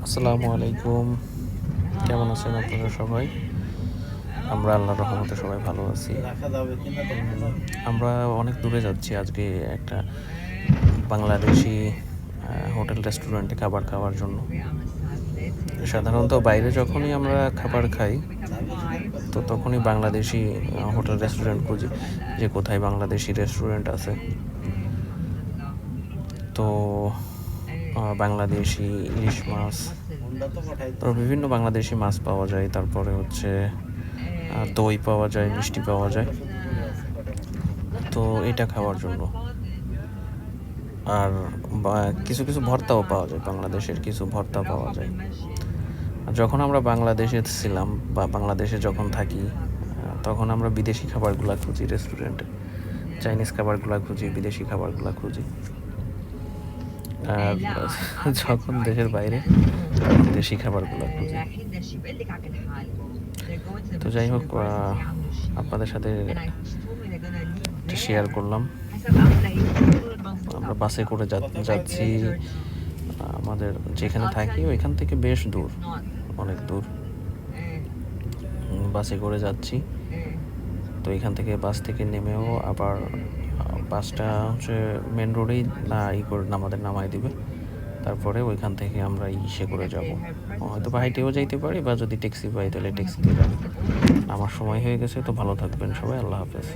আসসালামু আলাইকুম। কেমন আছেন আপনারা সবাই? আমরা আল্লাহর রহমতে সবাই ভালো আছি। আমরা অনেক দূরে যাচ্ছি আজকে একটা বাংলাদেশি হোটেল রেস্টুরেন্টে খাবার খাওয়ার জন্য। সাধারণত বাইরে যখনই আমরা খাবার খাই তো তখনই বাংলাদেশি হোটেল রেস্টুরেন্ট খুঁজি যে কোথায় বাংলাদেশি রেস্টুরেন্ট আছে। তো বাংলাদেশি ইলিশ মাছ, তারপর বিভিন্ন বাংলাদেশি মাছ পাওয়া যায়, তারপরে হচ্ছে দই পাওয়া যায়, মিষ্টি পাওয়া যায়। তো এটা খাওয়ার জন্য আর কিছু কিছু ভর্তাও পাওয়া যায়, বাংলাদেশের কিছু ভর্তা পাওয়া যায়। আর যখন আমরা বাংলাদেশে ছিলাম বা বাংলাদেশে যখন থাকি তখন আমরা বিদেশি খাবারগুলো খুঁজি রেস্টুরেন্টে, চাইনিজ খাবারগুলো খুঁজি, বিদেশি খাবারগুলো খুঁজি। আর যখন দেশের বাইরে তখন দেশি খাবারগুলো খুঁজি। তো যাই হোক, আপনাদের সাথে শেয়ার করলাম। আমরা বাসে করে যাচ্ছি, আমাদের যেখানে থাকি ওইখান থেকে বেশ দূর, অনেক দূর। বাসে করে যাচ্ছি, তো এখান থেকে বাস থেকে নেমেও আবার বাসটা হচ্ছে মেন রোডেই করে আমাদের নামাই দিবে। তারপরে ওইখান থেকে আমরা ইসে করে যাব, হয়তো বা হাইটেও যাইতে পারি, বা যদি ট্যাক্সি পাই তাহলে ট্যাক্সিতে যাবো। আমার সময় হয়ে গেছে, তো ভালো থাকবেন সবাই। আল্লাহ হাফেজ।